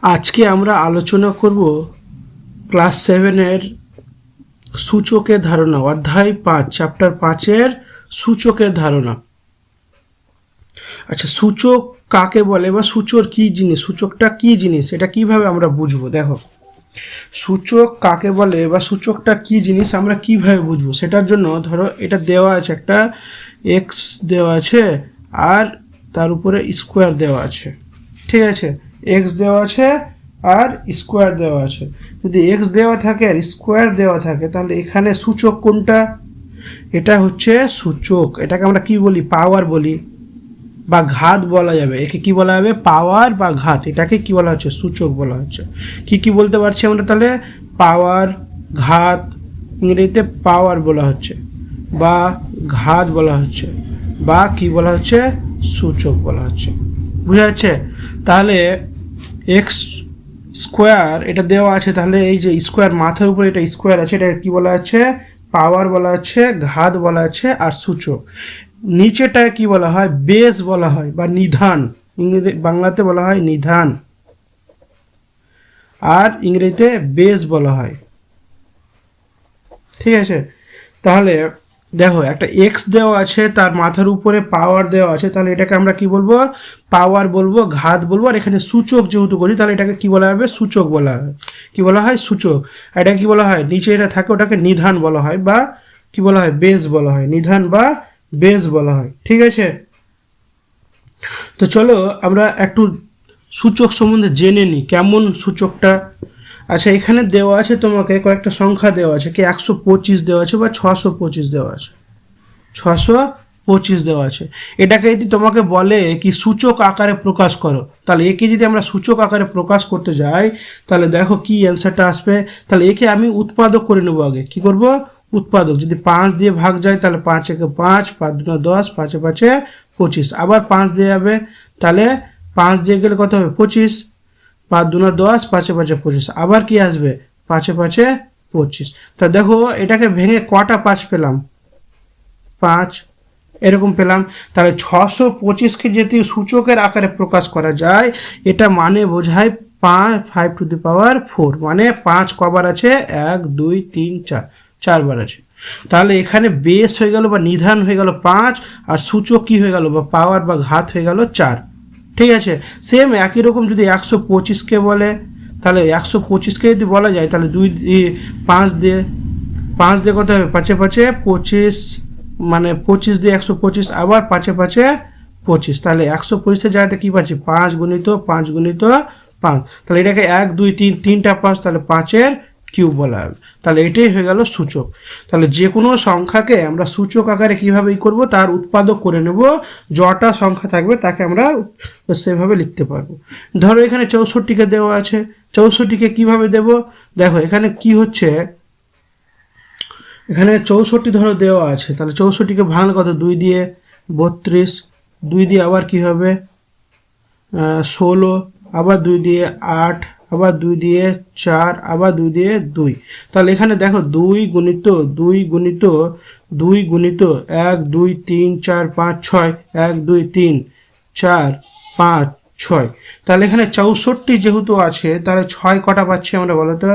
আজকে আমরা আলোচনা করব ক্লাস 7-এর সূচকের ধারণা, অধ্যায় 5, চ্যাপ্টার 5-এর সূচকের ধারণা। আচ্ছা, সূচক কাকে বলে বা সূচক কি জিনিস, সূচকটা কি জিনিস, এটা কিভাবে আমরা বুঝবো? দেখো, সূচক কাকে বলে বা সূচকটা কি জিনিস আমরা কিভাবে বুঝবো, সেটার জন্য ধরো এটা দেওয়া আছে, একটা এক্স দেওয়া আছে আর তার উপরে স্কোয়ার দেওয়া আছে। ঠিক আছে, এক্স দেওয়া আছে আর স্কোয়ার দেওয়া আছে। যদি এক্স দেওয়া থাকে আর স্কোয়ার দেওয়া থাকে তাহলে এখানে সূচক কোনটা? এটা হচ্ছে সূচক। এটাকে আমরা কি বলি? পাওয়ার বলি বা ঘাত বলা যাবে। একে কি বলা যাবে? পাওয়ার বা ঘাত। এটাকে কি বলা হচ্ছে? সূচক বলা হচ্ছে। কি কি বলতে পারছি আমরা তাহলে? পাওয়ার, ঘাত, ইংরেজিতে পাওয়ার বলা হচ্ছে বা ঘাত বলা হচ্ছে বা কি বলা হচ্ছে? সূচক বলা হচ্ছে। বুঝা যাচ্ছে? তাহলে এক্স স্কোয়ার এটা দেওয়া আছে, তাহলে এই যে স্কোয়ার মাথার উপরে এটা স্কোয়ার আছে, এটা কি বলা আছে? পাওয়ার বলা আছে, ঘাত বলা আছে আর সূচক। নিচেটায় কি বলা হয়? বেস বলা হয় বা নিধান। বাংলাতে বলা হয় নিধান আর ইংরেজিতে বেস বলা হয়। ঠিক আছে, তাহলে দেখো একটা এক্স দেওয়া আছে, তার মাথার উপরে পাওয়ার দেওয়া আছে, তাহলে এটাকে আমরা কি বলবো? পাওয়ার বলবো, ঘাত বলবো। আর এখানে সূচক যেহেতু করি তাহলে এটাকে কি বলা হবে? সূচক বলা হয়। কি বলা হয়? সূচক। এটা কি বলা হয়? নিচে এটা থাকে ওটাকে নিধান বলা হয় বা কি বলা হয়? বেস বলা হয়। নিধান বা বেস বলা হয়। ঠিক আছে, তো চলো আমরা একটু সূচক সম্বন্ধে জেনে নিই, কেমন সূচকটা। আচ্ছা, এখানে দেওয়া আছে তোমাকে কয়েকটা সংখ্যা দেওয়া আছে, কি 125 দেওয়া আছে বা 625 দেওয়া আছে, 625 দেওয়া আছে। এটাকে যদি তোমাকে বলে কি সূচক আকারে প্রকাশ করো, তাহলে একে যদি আমরা সূচক আকারে প্রকাশ করতে যাই তাহলে দেখো কি অ্যান্সারটা আসবে। তাহলে একে আমি উৎপাদক করে নেবো আগে। কি করব? উৎপাদক। যদি 5 দিয়ে ভাগ যায় তাহলে 5 একে 5, 5 দুনা 10, 5 5 25। আবার 5 দিয়ে যাবে, তাহলে 5 দিয়ে গেলে কত হবে? 25। 5 দুনা 10, 5 5 25। আবার কি আসবে? 5 5 25। তা দেখো এটাকে ভেঙে কটা 5 পেলাম? 5 এরকম পেলাম। তাহলে 625কে যদি সূচকের আকারে প্রকাশ করা যায়, এটা মানে বোঝায় 5 টু দি পাওয়ার 4, মানে 5 কবার আছে? 1 2 3 4, 4 বার আছে। তাহলে এখানে বেস হয়ে গেল বা নিধান হয়ে গেল 5, আর সূচক কি হয়ে গেল বা পাওয়ার বা ঘাত হয়ে গেল 4। ঠিক আছে, সেম একই রকম যদি 125কে বলে, তাহলে 125কে যদি বলা যায় তাহলে 5 দিয়ে কত হবে? 5 5 25, মানে 25 দিয়ে 125, আবার 5 5 25। তাহলে 125-এর জায়গাতে কি পাচ্ছি? 5 গুণিত 5 গুণিত 5। তাহলে এটাকে 1 2 3, তিনটা 5, তাহলে 5-এর কিউব বলা হবে। তাহলে এটাই হয়ে গেল সূচক। তাহলে যে কোনো সংখ্যাকে আমরা সূচক আকারে কীভাবে করব? তার উৎপাদক করে নেব। যটা সংখ্যা থাকবে তাকে আমরা সেভাবে লিখতে পারবো। ধরো এখানে 64কে দেওয়া আছে, 64কে কীভাবে দেব? দেখো এখানে কি হচ্ছে, এখানে 64 ধরো দেওয়া আছে, তাহলে 64কে ভাঙলে কত? 2 দিয়ে 32, 2 দিয়ে আবার কি হবে? 16, আবার 2 দিয়ে 8, আবার 2 দিয়ে 4, আবার 2 দিয়ে 2। তাহলে এখানে দেখো 2 গুণিত 2 গুণিত 2 গুণিত 1 2 3 4 5 6, 1 2 3 4 5 6। তাহলে এখানে 64 যেহেতু আছে তাহলে 6 কটা পাচ্ছি আমরা বলো তো?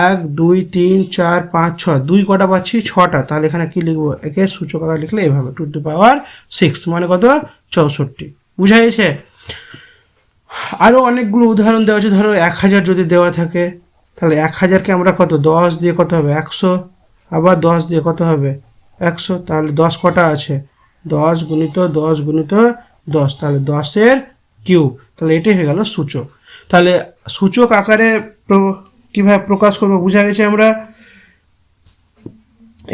1 2 3 4 5 6, 2 কটা পাচ্ছি? 6টা। তাহলে এখানে কি লিখবো? একে সূচক আকারে লিখলে এভাবে, টু দি পাওয়ার 6, মানে কত? 64। বুঝা গেছে? আরও অনেকগুলো উদাহরণ দেওয়া আছে। ধরো 1000 যদি দেওয়া থাকে তাহলে 1000কে আমরা কত? 10 দিয়ে কত হবে? 100, আবার 10 দিয়ে কত হবে? 100। তাহলে 10 কটা আছে? 10 গুণিত 10 গুণিত 10, তাহলে 10-এর কিউব। তাহলে এটাই হয়ে গেল সূচক। তাহলে সূচক আকারে কীভাবে প্রকাশ করবো বুঝা গেছে আমরা।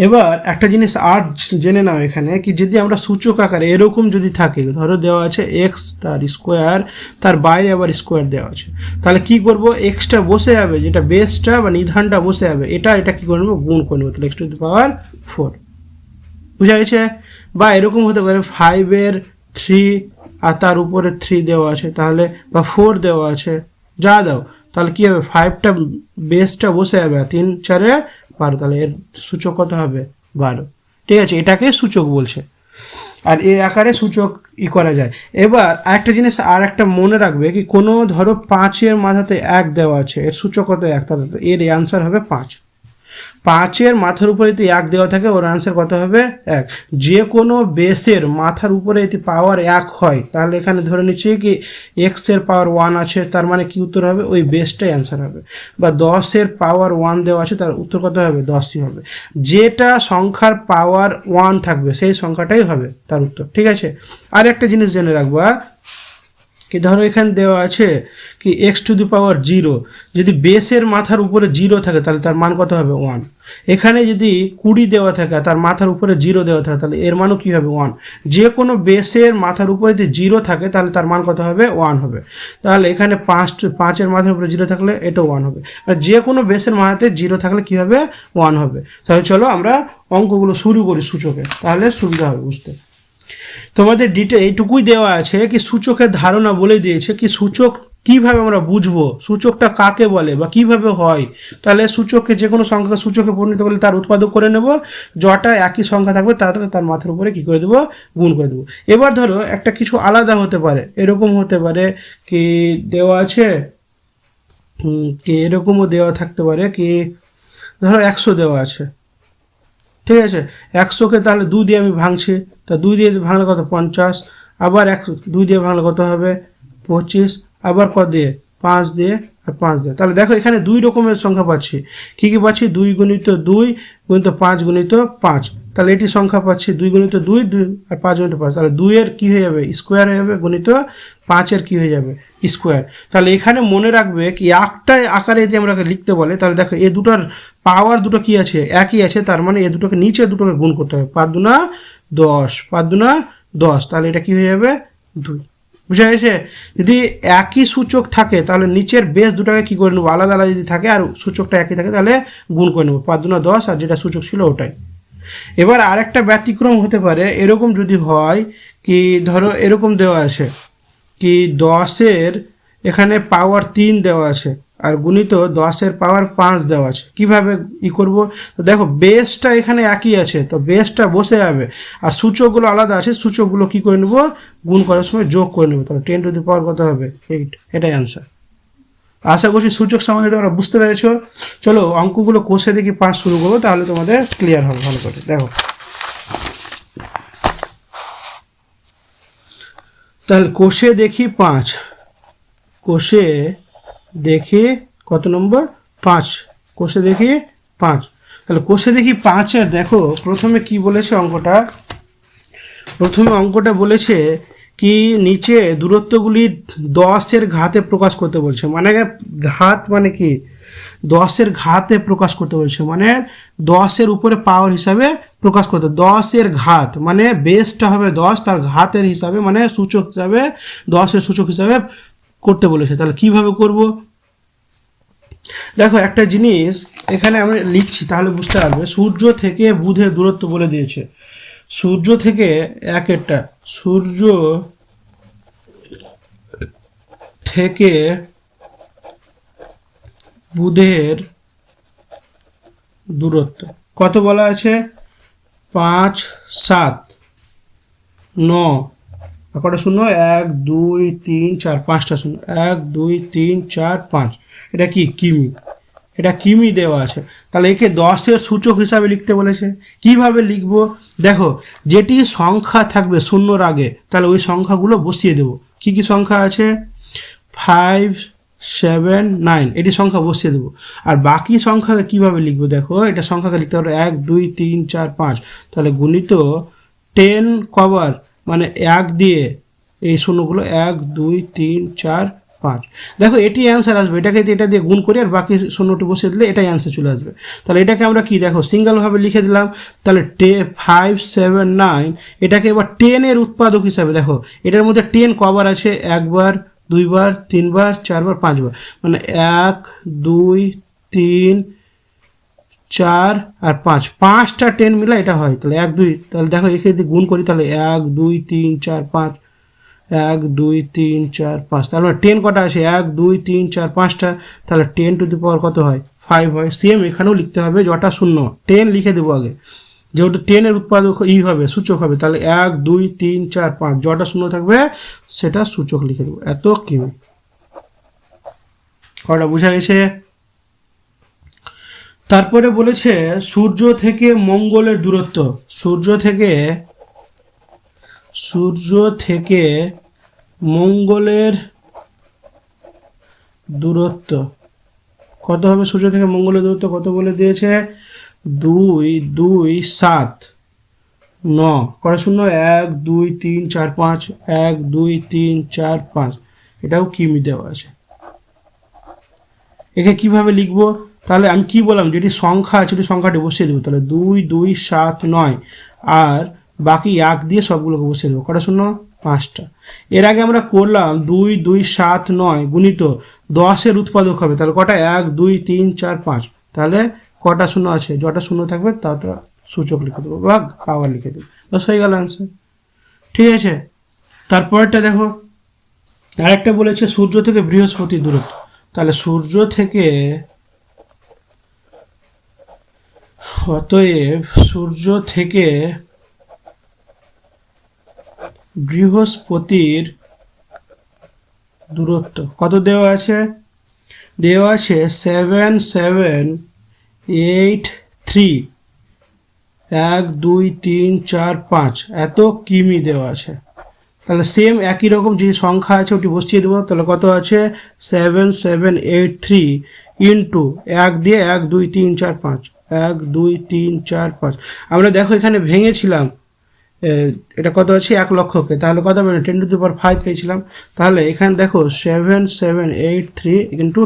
এবার একটা জিনিস আর জেনে নাও এখানে, কি যদি আমরা সূচক আকারে এরকম যদি থাকে, ধরো দেওয়া আছে এক্স, তার স্কোয়ার, তার বাইরে আবার স্কোয়ার দেওয়া আছে, তাহলে কি করব? এক্সটা বসে যাবে, যেটা বেসটা বা নিধানটা বসে যাবে, এটা কি করে নেবো? গুণ করে নেবো। তাহলে এক্স টু দি পাওয়ার 4। বুঝা গেছে? বা এরকম হতে পারে 5-এর 3 আর তার উপরে 3 দেওয়া আছে, তাহলে বা 4 দেওয়া আছে, যা দাও, তাহলে কি হবে? 5টা বেসটা বসে যাবে, 3 4 12, তাহলে এর সূচক কত হবে? 12। ঠিক আছে, এটাকে সূচক বলছে। আর এই আকারে সূচক করা যায়। এবার আরেকটা জিনিস আর একটা মনে রাখবে কি, কোনো ধরো 5-এর মাথাতে 1 দেওয়া আছে, এর সূচক কত 1, তাহলে এর অ্যান্সার হবে 5। 5-এর মাথার উপরে যদি 1 দেওয়া থাকে ওর আনসার কত হবে 1। যে কোনো বেসের মাথার উপরে যদি পাওয়ার 1 হয় তাহলে এখানে ধরে নিচ্ছি কি এক্সের পাওয়ার 1 আছে, তার মানে কি উত্তর হবে, ওই বেসটাই অ্যান্সার হবে। বা 10-এর পাওয়ার 1 দেওয়া আছে, তার উত্তর কত হবে 10ই হবে। যেটা সংখ্যার পাওয়ার 1 থাকবে সেই সংখ্যাটাই হবে তার উত্তর, ঠিক আছে। আর একটা জিনিস জেনে রাখবা কি, ধরো এখানে দেওয়া আছে কি x⁴, যদি বেসের মাথার উপরে 0 থাকে তাহলে তার মান কত হবে 1। এখানে যদি 20 দেওয়া থাকে তার মাথার উপরে 0 দেওয়া থাকে তাহলে এর মানও কী হবে 1। যে কোনো বেসের মাথার উপরে যদি 0 থাকে তাহলে তার মান কত হবে 1 হবে। তাহলে এখানে 5-এর মাথার উপরে 0 থাকলে এটাও 1 হবে। আর যে কোনো বেসের মাথাতে 0 থাকলে কী হবে 1 হবে। তাহলে চলো আমরা অঙ্কগুলো শুরু করি সূচকে, তাহলে সুবিধা হবে বুঝতে। তোমাদের এইটুকুই দেওয়া আছে কি সূচকের ধারণা বলে দিয়েছে কি সূচক কিভাবে আমরা বুঝবো, সূচকটা কাকে বলে বা কিভাবে হয়। তাহলে সূচককে যে কোনো সংখ্যা সূচকে পরিণত করলে তার উৎপাদক করে নেব, যটা একই সংখ্যা থাকবে তার মাথার উপরে কি করে দেবো, গুণ করে দেবো। এবার ধরো একটা কিছু আলাদা হতে পারে, এরকম হতে পারে কি দেওয়া আছে কি এরকমও দেওয়া থাকতে পারে কি ধরো 100 দেওয়া আছে, ঠিক আছে। 100কে তাহলে 2 দিয়ে আমি ভাঙছি, তা 2 দিয়ে ভাঙলে কত 50, আবার 2 দিয়ে ভাঙলে কত হবে 25, আবার কত দিয়ে 5 দিয়ে আর 5 দিয়ে। তাহলে দেখো এখানে 2 রকমের সংখ্যা পাচ্ছি। কী কী পাচ্ছি, 2 গুণিত 2 গুণিত 5 গুণিত 5। তাহলে এটি সংখ্যা পাচ্ছি 2 গুণিত 2 2 আর 5 গুণিত 5। তাহলে 2 এর কী হয়ে যাবে স্কোয়ার হয়ে যাবে, গুণিত 5-এর কী হয়ে যাবে স্কোয়ার। তাহলে এখানে মনে রাখবে কি একটা আকারে যদি আমরা লিখতে বলে তাহলে দেখো এই দুটোর পাওয়ার দুটো কি আছে একই আছে, তার মানে এই দুটোকে নিচে দুটোকে গুণ করতে হবে। 5 দুনা 10, 5 দুনা 10, তাহলে এটা কি হয়ে যাবে 2। বুঝা গেছে। যদি একই সূচক থাকে তাহলে নিচের বেস দুটাকে কী করে নেবো, আলাদা আলাদা যদি থাকে আর সূচকটা একই থাকে তাহলে গুণ করে নেবো, 5 দুনা 10 আর যেটা সূচক ছিল ওটাই। এবার আরেকটা ব্যতিক্রম হতে পারে, এরকম যদি হয় কি ধরো এরকম দেওয়া আছে কি 10-এর এখানে পাওয়ার 3 দেওয়া আছে আর গুণিত 10-এর পাওয়ার 5 দেওয়া আছে। কীভাবে করব, তো দেখো বেসটা এখানে একই আছে, তো বেসটা বসে যাবে আর সূচকগুলো আলাদা আছে, সূচকগুলো কী করে নেব, গুণ করার সময় যোগ করে নেব। তাহলে 10⁴ কত হবে 8, এটাই অ্যান্সার। আশা করছি সূচক সম্বন্ধে তোমরা বুঝতে পেরেছো। চলো অঙ্কগুলো কষে দেখি 5 শুরু করবো, তাহলে তোমাদের ক্লিয়ার হবে ভালো করে। দেখো তাহলে কষে দেখি 5, কষে দেখি কত নম্বর 5, কষে দেখি 5। তাহলে কষে দেখি 5-এর দেখো প্রথমে কি বলেছে অঙ্কটা বলেছে কি নিচে দূরত্বগুলি 10-এর ঘাতে প্রকাশ করতে বলছে। মানে ঘাত মানে কি 10-এর ঘাতে প্রকাশ করতে বলছে, মানে 10-এর উপরে পাওয়ার হিসাবে প্রকাশ করতে। 10-এর ঘাত মানে বেসটা হবে 10, তার ঘাতের হিসাবে মানে সূচক হিসাবে 10-এর সূচক হিসাবে করতে বলেছে। তাহলে কিভাবে করব, দেখো একটা জিনিস এখানে আমি লিখছি তাহলে বুঝতে পারবে। সূর্য থেকে বুধের দূরত্ব বলে দিয়েছে, সূর্য থেকে সূর্য থেকে বুধের দূরত্ব কত বলা আছে 5 7 9 কটা শূন্য 1 2 3 4 5টা শূন্য 1 2 3 4 5, এটা কি কিমি, এটা কিমি দেওয়া আছে। তাহলে একে 10-এর সূচক হিসাবে লিখতে বলেছে। কিভাবে লিখব, দেখো যেটি সংখ্যা থাকবে শূন্যর আগে তাহলে ওই সংখ্যাগুলো বসিয়ে দেবো। কি কি সংখ্যা আছে 5 7 9, এটি সংখ্যা বসিয়ে দেবো। আর বাকি সংখ্যাকে কিভাবে লিখবো, দেখো এটা সংখ্যাকে লিখতে হবে 1 2 3 4 5, তাহলে গুণিত 10 কবার মানে 1 দিয়ে এই শূন্যগুলো 1 2 3 4 5। দেখো এটি অ্যান্সার আসবে, এটাকে এটা দিয়ে গুণ করি আর বাকি শূন্যটি বসিয়ে দিলে এটাই অ্যান্সার চলে আসবে। তাহলে এটাকে আমরা কি দেখো সিঙ্গেলভাবে লিখে দিলাম। তাহলে 5 7 9, এটাকে এবার 10-এর উৎপাদক হিসাবে দেখো এটার মধ্যে 10 কবার আছে 1 বার 2 বার 3 বার 4 বার 5 বার, মানে 1 2 3 4 আর 5, 5টা 10 মিলা এটা হয়। তাহলে 1 2, তাহলে দেখো একে যদি গুণ করি তাহলে 1 2 3 4 5, 1 2 3 4 5, তাহলে 10 কটা আছে 1 2 3 4 5টা, তাহলে 10⁴ কত হয় 5 হয়। সেম এখানেও লিখতে হবে, যটা শূন্য 10 লিখে দেবো আগে, যেহেতু 10 এর উৎপাদক হবে সূচক হবে, তাহলে 1 2 3 4 5 যটা শূন্য থাকবে সেটা সূচক লিখে দেবো, এত কিমি। কটা বোঝা গেছে? তারপরে বলেছে সূর্য থেকে মঙ্গলের দূরত্ব, সূর্য থেকে মঙ্গলের দূরত্ব কত হবে? সূর্য থেকে মঙ্গলের দূরত্ব কত বলে দিয়েছে? 2 2 7 9 কটা শূন্য? 1 2 3 4 5 1 2 3 4 5, এটাও কিমি দেওয়া আছে। একে কিভাবে লিখবো? তাহলে আমি কি বললাম, যেটি সংখ্যা আছে সেটি সংখ্যাটি বসিয়ে দেবো, তাহলে 2 2 7 9 আর বাকি 1 দিয়ে সবগুলোকে বসিয়ে দেবো। কটা শূন্য? 5টা। এর আগে আমরা করলাম 2 2 7 9 গুণিত 10-এর উৎপাদক হবে, তাহলে কটা? 1 2 3 4 5, তাহলে কটা শূন্য আছে? যটা শূন্য থাকবে ততটা সূচক লিখে দেবো বা পাওয়ার লিখে দেবো, বাস হয়ে গেল অ্যান্সার। ঠিক আছে, তারপরটা দেখো, আরেকটা বলেছে সূর্য থেকে বৃহস্পতির দূরত্ব, তাহলে সূর্য থেকে, অতএব সূর্য থেকে বৃহস্পতির দূরত্ব কত দেওয়া আছে? দেওয়া আছে 7 7 8 3 1 2 3 4 5 এত কিমি দেওয়া আছে। তাহলে সেম একই রকম যে সংখ্যা আছে ওটি বসিয়ে দেবো, তাহলে কত আছে? 7 7 8 3 ইন্টু 1 দিয়ে 1 2 3 4 5 1 2 3 4 5। আমরা দেখো এখানে ভেঙেছিলাম, এটা কত আছে? 1 লক্ষকে, তাহলে কত হবে? 10 টু দি পাওয়ার 5 পেয়েছিলাম। তাহলে এখানে দেখো 7 7 8 3 ইন্টু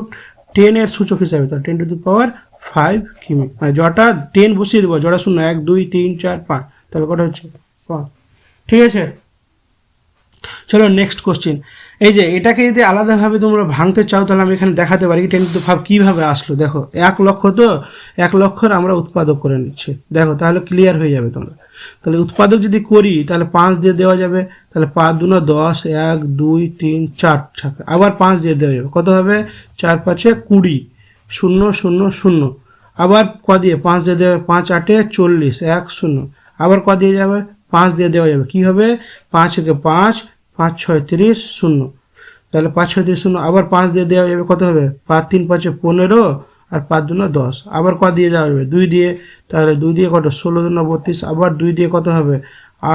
10 এর সূচক হিসাবে, তাহলে 10 টু দি পাওয়ার 5 কিমি, মানে যটা 10 বসিয়ে দেবো, যটা শূন্য 1 2 3 4 5, তাহলে কটা হচ্ছে? 5। ঠিক আছে, চলো নেক্সট কোশ্চেন। এই যে এটাকে যদি আলাদাভাবে তোমরা ভাঙতে চাও তাহলে আমি এখানে দেখাতে পারি 10 টু দি পাওয়ার কীভাবে আসলো। দেখো 1 লক্ষ, তো 1 লক্ষর আমরা উৎপাদক করে নিচ্ছি, দেখো তাহলে ক্লিয়ার হয়ে যাবে তোমরা। তাহলে উৎপাদক যদি করি তাহলে 5 দিয়ে দেওয়া যাবে, তাহলে 5 2 10 1 2 3 4 থাকে, আবার 5 দিয়ে দেওয়া যাবে, কত হবে? 4 5 20 0 0 0, আবার ক দিয়ে 5 দিয়ে দেওয়া, 5 8 40 1 0, আবার ক দিয়ে যাবে? 5 দিয়ে দেওয়া যাবে, কী হবে? 5 একে 5 5 6 30 0, তাহলে 5 6 30 0, আবার 5 দিয়ে দেওয়া যাবে, কত হবে? 5 3 5 15 আর 5 2 10, আবার ক দিয়ে দেওয়া যাবে? 2 দিয়ে, তাহলে 2 দিয়ে কত? 16 2 32, আবার 2 দিয়ে কত হবে?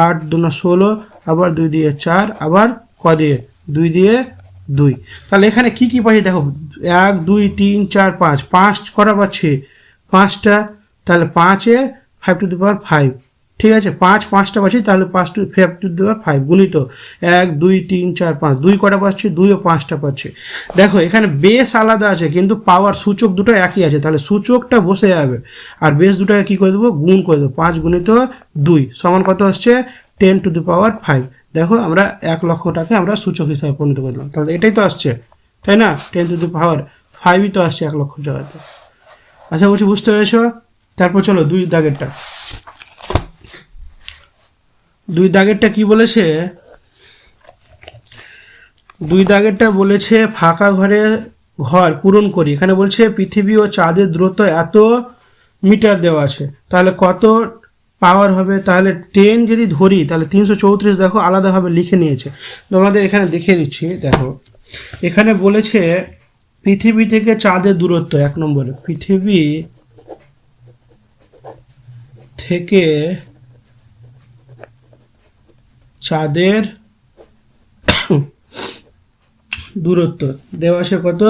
8 2 16, আবার 2 দিয়ে 4, আবার ক দিয়ে? 2 দিয়ে 2। তাহলে এখানে কি কি পাচ্ছি দেখো, 1 2 3 4 5, 5 করা পাচ্ছি 5টা, তাহলে 5 এ 5 টু দি পাওয়ার 5, ঠিক আছে, 5টা পাচ্ছি, তাহলে 5 টু 5 টু দি পাওয়ার 5 গুণিত 1 2 3 4 5, 2 কটা পাচ্ছি? 2 ও 5টা পাচ্ছি। দেখো এখানে বেস আলাদা আছে কিন্তু পাওয়ার সূচক দুটো একই আছে, তাহলে সূচকটা বসে যাবে আর বেস দুটোকে কী করে দেবো? গুণ করে দেবো। 5 গুণিত 2 সমান কত আসছে? 10 টু দি পাওয়ার 5। দেখো আমরা 1 লক্ষটাকে আমরা সূচক হিসাবে পরিণত করে দিলাম, তাহলে এটাই তো আসছে, তাই না? 10 টু দি পাওয়ার 5ই তো আসছে 1 লক্ষ জায়গাতে। আশা করছি বুঝতে পেরেছো। তারপর চলো 2 দাগেরটা। 2 দাগেরটা কি বলেছে? 2 দাগেরটা বলেছে ফাঁকা ঘর পূরণ করি। এখানে বলছে পৃথিবী ও চাঁদের দূরত্ব এত মিটার দেওয়া আছে, তাহলে কত পাওয়ার হবে? তাহলে 10 যদি ধরি তাহলে 334, দেখো আলাদাভাবে লিখে নিয়েছে, তোমাদের এখানে দেখিয়ে দিচ্ছি। দেখো এখানে বলেছে পৃথিবী থেকে চাঁদের দূরত্ব, 1 নম্বরে পৃথিবী থেকে চাঁদের দূরত্ব দেওয়া আছে কত?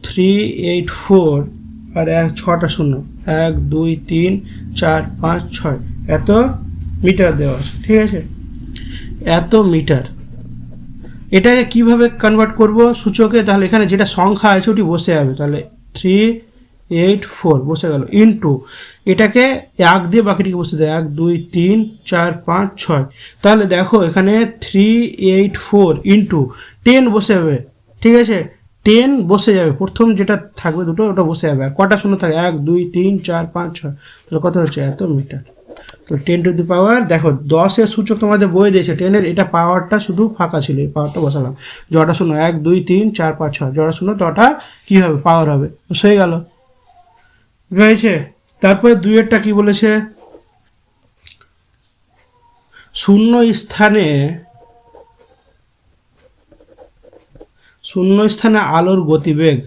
384 আর 6টা শূন্য, 1 2 3 4 5 6, এত মিটার দেওয়া আছে, ঠিক আছে, এত মিটার। এটাকে কিভাবে কনভার্ট করব সূচকে? তাহলে এখানে যেটা সংখ্যা আছে ওটি বসে যাবে, তাহলে 384 বসে গেল, ইন্টু এটাকে 1 দিয়ে বাকিটিকে বসে দেয়, 1 2 3 4 5 6, তাহলে দেখো এখানে 384 ইন্টু 10 বসে যাবে, ঠিক আছে, 10 বসে যাবে, প্রথম যেটা থাকবে দুটো ওটা বসে যাবে, আর কটা শূন্য থাকে? 1 2 3 4 5 6, তাহলে কত হচ্ছে? এত মিটার। তো 10 টু দি পাওয়ার, দেখো 10-এর সূচক তোমাদের বই দিয়েছে, 10-এর এটা পাওয়ারটা শুধু ফাঁকা ছিল, এই পাওয়ারটা বসালাম, যটা শূন্য 1 2 3 4 5 6, যটা শূন্য তটা কী হবে? পাওয়ার হবে, হয়ে গেল, হয়েছে। তারপরে 2-এরটা কি বলেছে? শূন্য স্থানে আলোর গতিবেগ,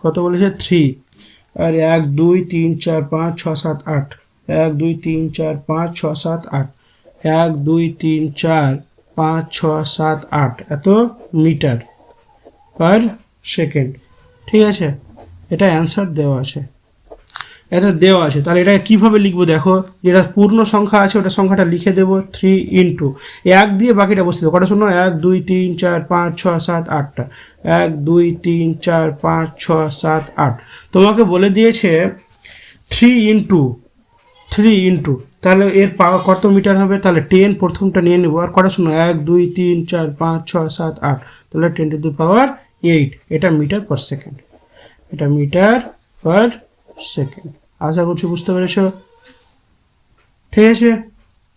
কত বলেছে 3, আর 1 2 3 4 5 6 7 8, 1 2 3 4 5 6 7 8, 1 2 3 4 5 6 7 8 এত মিটার পার সেকেন্ড। ঠিক আছে, এটা অ্যান্সার দেওয়া আছে, তাহলে এটা কিভাবে লিখবো দেখো, যেটা পূর্ণ সংখ্যা আছে ওটা সংখ্যাটা লিখে দেবো 3 ইন্টু 1 দিয়ে বাকিটা বসে দেবো। কটা শূন্য, 1 2 3 4 5 6 7 8টা, 1 2 3 4 5 6 7 8। তোমাকে বলে দিয়েছে 3 ইন্টু, তাহলে এর পাওয়ার কত মিটার হবে, তাহলে 10 প্রথমটা নিয়ে নেবো, আর কটা শূন্য, 1 2 3 4 5 6 7 8, তাহলে 10⁸8, এটা মিটার পার সেকেন্ড, আশা করছি বুঝতে পেরেছ। ঠিক আছে,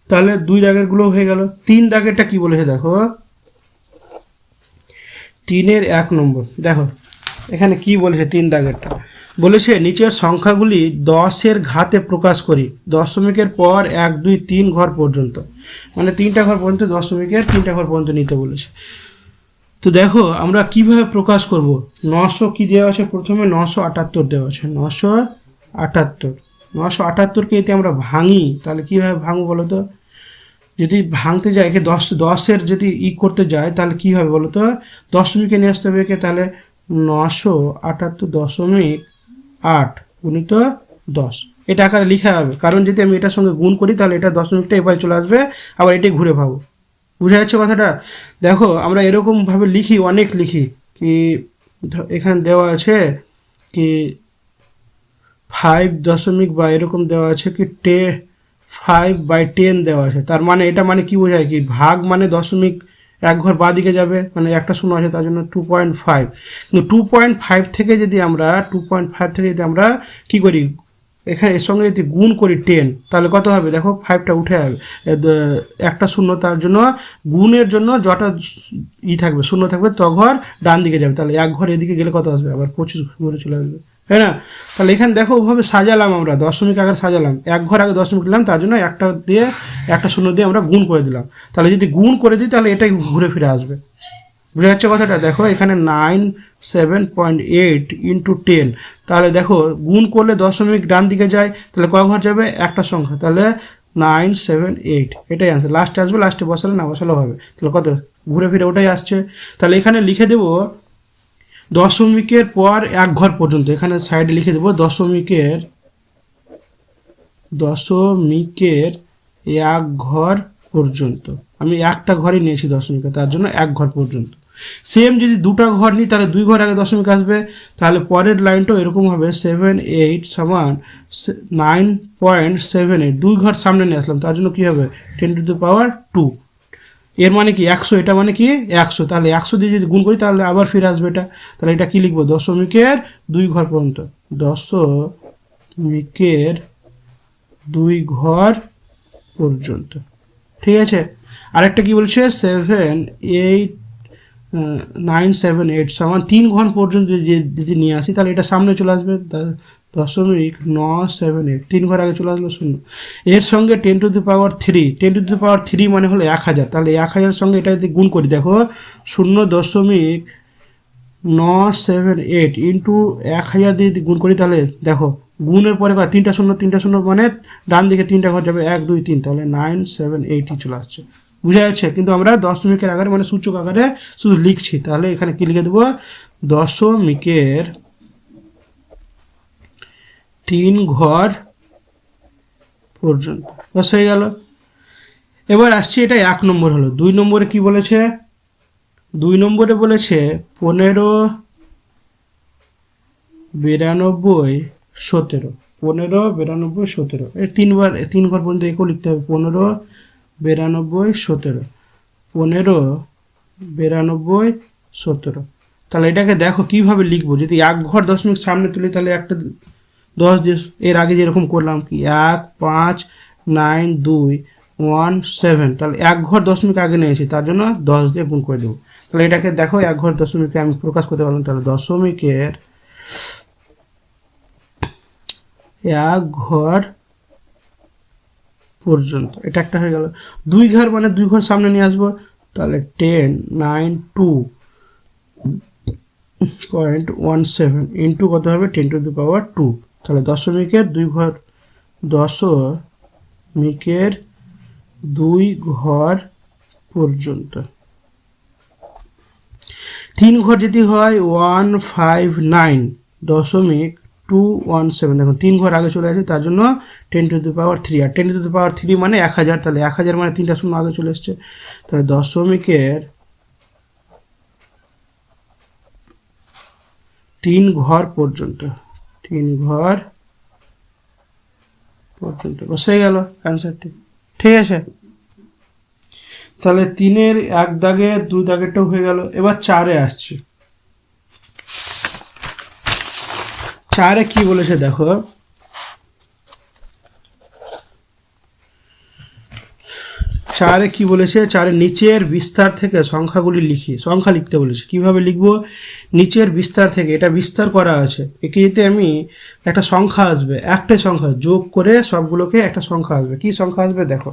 তাহলে 2 দাগের গুলো হয়ে গেল। 3 দাগেরটা কি বলেছে দেখো, 3-এর 1 নম্বর দেখো এখানে কি বলেছে। 3 দাগেরটা বলেছে নিচের সংখ্যাগুলি 10-এর ঘাতে প্রকাশ করি, দশমিকের পর 1 2 3 ঘর পর্যন্ত, মানে 3টা ঘর পর্যন্ত দশমিকের 3টা ঘর পর্যন্ত নিতে বলেছে। তো দেখো আমরা কিভাবে প্রকাশ করব, 900 কি দেওয়া আছে, প্রথমে 978 দেওয়া আছে, 978কে যদি আমরা ভাঙি তাহলে কীভাবে ভাঙবো বলো তো, যদি ভাঙতে যাই একে 10-এর যদি করতে যায় তাহলে কী হবে বলো তো, দশমিকে নিয়ে আসতে হবে একে, তাহলে 978.8 গুণিত 10, এটা আকারে লিখা হবে, কারণ যদি আমি এটার সঙ্গে গুণ করি তাহলে এটা দশমিকটা এবারে চলে আসবে, আবার এটাই ঘুরে পাবো। বুঝা যাচ্ছে কথাটা? দেখো আমরা এরকমভাবে অনেক লিখি কি, এখানে দেওয়া আছে কি 5 দশমিক বা এরকম দেওয়া আছে কি 5/10 দেওয়া আছে, তার মানে এটা মানে কি বোঝায় কি, ভাগ মানে দশমিক 1 ঘর বাঁ দিকে যাবে, মানে একটা শূন্য আছে তার জন্য 2.5, কিন্তু 2.5 থেকে যদি আমরা কি করি, এখানে এর সঙ্গে যদি গুণ করি 10, তাহলে কত হবে দেখো, 5টা উঠে যাবে, একটা শূন্য, তার জন্য গুণের জন্য যটা থাকবে শূন্য থাকবে ঘর ডান দিকে যাবে, তাহলে 1 ঘর এদিকে গেলে কত আসবে, আবার 25 ঘরে চলে আসবে, তাই না? তাহলে এখানে দেখো ওভাবে সাজালাম, আমরা দশমিক আগে সাজালাম, 1 ঘর আগে দশমিক দিলাম, তার জন্য একটা শূন্য দিয়ে আমরা গুণ করে দিলাম, তাহলে যদি গুণ করে দিই তাহলে এটাই ঘুরে ফিরে আসবে। বুঝা যাচ্ছে কথাটা? দেখো এখানে 97.8 ইন্টু 10, তাহলে দেখো গুণ করলে দশমিক ডান দিকে যায়, তাহলে কয় ঘর যাবে, একটা সংখ্যা, তাহলে 978, এটাই আনসার, লাস্টে আসবে, লাস্টে বসালে না বসালেও হবে, তাহলে কত ঘুরে ফিরে ওটাই আসছে। তাহলে এখানে লিখে দেবো দশমিকের পর 1 ঘর পর্যন্ত, এখানে সাইডে লিখে দেবো দশমিকের 1 ঘর পর্যন্ত, আমি একটা ঘরই নিয়েছি দশমিকে, তার জন্য 1 ঘর পর্যন্ত। সেম যদি 2টা ঘর নিই তাহলে 2 ঘর আগে দশমিক আসবে, তাহলে পরের লাইনটাও এরকম হবে, 78 সমান 9.78, 2 ঘর সামনে নিয়ে আসলাম, তার জন্য কী হবে 10⁻², এর মানে কি 100, এটা মানে কি 100, তাহলে 100 দিয়ে যদি গুণ করি তাহলে আবার ফিরে আসবে এটা, তাহলে এটা কি লিখবো, দশমিকের 2 ঘর পর্যন্ত, দশমিকের 2 ঘর পর্যন্ত। ঠিক আছে, আরেকটা কি বলছে 978 সমান 3 ঘর পর্যন্ত যদি নিয়ে আসি তাহলে এটা সামনে চলে আসবে, 0.978, 3 ঘর আগে চলে আসলো শূন্য, এর সঙ্গে 10⁻³ মানে হলো 1000, তাহলে 1000 সঙ্গে এটা যদি গুণ করি দেখো 0.978 ইন্টু 1000 দিয়ে যদি গুণ করি তাহলে দেখো গুণের পরে 3টা শূন্য মানে ডান দিকে 3টা ঘর যাবে, 1 2 3, তাহলে 978 চলে আসছে। বুঝা যাচ্ছে? কিন্তু আমরা দশমিকের আকারে মানে সূচক আকারে শুধু লিখছি, তাহলে এখানে কি লিখে দেবো, দশমিকের 3 ঘর পর্যন্ত, বাস হয়ে গেল। এবার আসছি এটা 1 নম্বর হলো। 2 নম্বরে কি বলেছে, 2 নম্বরে বলেছে 1592 17 এর 3 ঘর পর্যন্ত একেও লিখতে হবে, 1592 17, তাহলে এটাকে দেখো কিভাবে লিখবো, যদি 1 ঘর দশমিক সামনে তুলি তাহলে একটা 10 দিয়ে, এর আগে যেরকম করলাম কি 1 5 9 2 1 7, তাহলে 1 ঘর দশমিক আগে নিয়েছি তার জন্য 10 দিয়ে গুণ করে দেবো, তাহলে এটাকে দেখো 1 ঘর দশমিকে আমি প্রকাশ করতে পারলাম, তাহলে দশমিকের এক ঘর পর্যন্ত, এটা একটা হয়ে গেল। 2 ঘর মানে 2 ঘর সামনে নিয়ে আসবো, তাহলে 10 9 2.17 ইন্টু কত হবে 10⁻², তাহলে দশমিকের 2 ঘর, দশমিকের 2 ঘর পর্যন্ত। 3 ঘর যদি হয় 159.217, দেখুন 3 ঘর আগে চলে আসে, তার জন্য 10⁻³ আর 10⁻³ মানে 1000, তাহলে 1000 মানে 3টা শূন্য আগে চলে এসছে, তাহলে দশমিকের 3 ঘর পর্যন্ত, 3 ঘর পর্যন্ত বসে গেল অ্যান্সারটি। ঠিক আছে, তাহলে 3-এর 1 দাগে 2 দাগেরটাও হয়ে গেল। এবার 4-এ আসছি। 4-এ কি বলেছে দেখো, 4-এ কি বলেছে, 4-এর নিচের বিস্তার থেকে সংখ্যাগুলি লিখি, সংখ্যা লিখতে বলেছে। কিভাবে লিখবো, নিচের বিস্তার থেকে, এটা বিস্তার করা আছে, একে যদি আমি একটা সংখ্যা আসবে, একটাই সংখ্যা যোগ করে সবগুলোকে একটা সংখ্যা আসবে, কি সংখ্যা আসবে দেখো,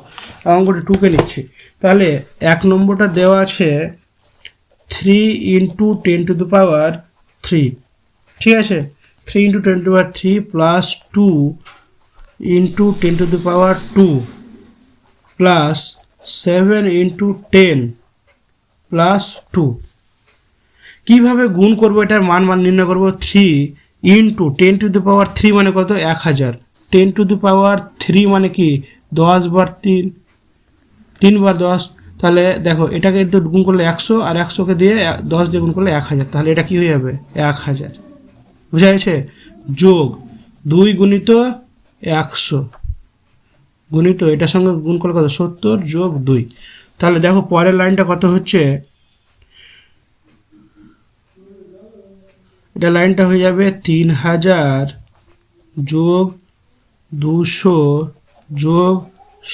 অঙ্কটি 2কে নিচ্ছি। তাহলে 1 নম্বরটা দেওয়া আছে 3 × 10⁻³ ঠিক আছে, 3 × 10⁻³ প্লাস 2 × 10⁻² প্লাস 7 × 10 প্লাস 2। কীভাবে গুণ করবো, এটার মান নির্ণয় করবো। 3 × 10⁻³ মানে কত, 1000, 10⁻³ মানে কি 10 বার 3, 3 বার 10, তাহলে দেখো এটাকে তো গুণ করলে 100, আর 100কে দিয়ে 10 দিয়ে গুণ করলে 1000, তাহলে এটা কি হয়ে যাবে 1000, বুঝা গেছে। যোগ 2 × 100 গুণিত এটার সঙ্গে গুণ করলে কত 70 যোগ 2, তাহলে দেখো পরের লাইনটা কত হচ্ছে, এটা লাইনটা হয়ে যাবে 3000 যোগ 200 যোগ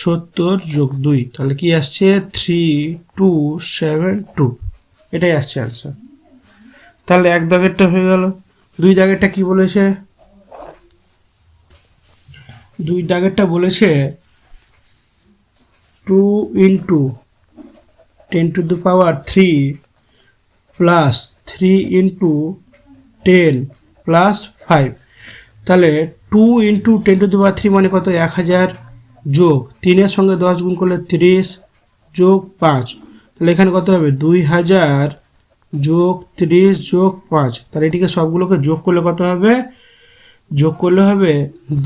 70 যোগ 2, তাহলে কি আসছে 3272, এটাই আসছে আনসার। তাহলে 1 দাগেরটা হয়ে গেল। 2 দাগেরটা কি বলেছে, 2 দাগেরটা বলেছে 2 × 10⁻³ প্লাস 3 × 10 প্লাস 5, তাহলে 2 × 10⁻³ মানে কত 1000 যোগ 3-এর সঙ্গে 10 গুণ করলে 30 যোগ 5, তাহলে এখানে কত হবে 2000 যোগ 30 যোগ 5, তাহলে এটিকে সবগুলোকে যোগ করলে কত হবে, যোগ করলে হবে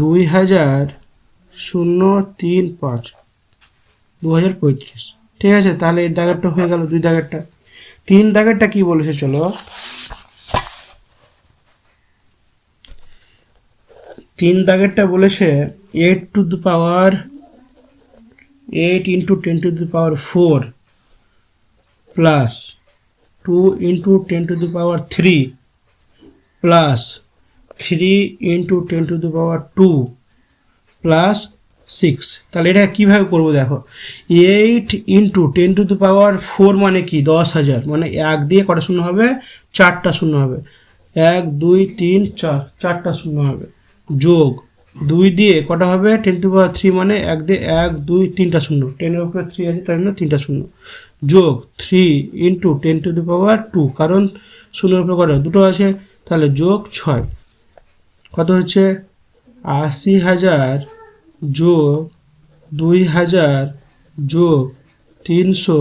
2035, 2035, ঠিক আছে। তাহলে এর দাগেরটা হয়ে গেল 2 দাগেরটা। 3 দাগেরটা কি বলেছে চলো, 3 দাগেরটা বলেছে 8 × 10⁻4 প্লাস 2 × 10⁻³ প্লাস 3 × 10⁻² প্লাস 6, তাহলে এটা কীভাবে করবো দেখো, 8 × 10⁻4 মানে কি 10,000, মানে 1 দিয়ে কটা শূন্য হবে, 4টা শূন্য হবে, 1 2 3 4, 4টা শূন্য হবে, যোগ 2 দিয়ে কটা হবে 10⁻³ মানে 1 দিয়ে 1 2 3টা শূন্য, 10-এর উপরে 3 আছে তার জন্য 3টা শূন্য, যোগ 3 × 10⁻², কারণ শূন্যের উপরে কটা 2টো আছে, তাহলে যোগ 6, কত হচ্ছে 80,000 যোগ 2000 যোগ 300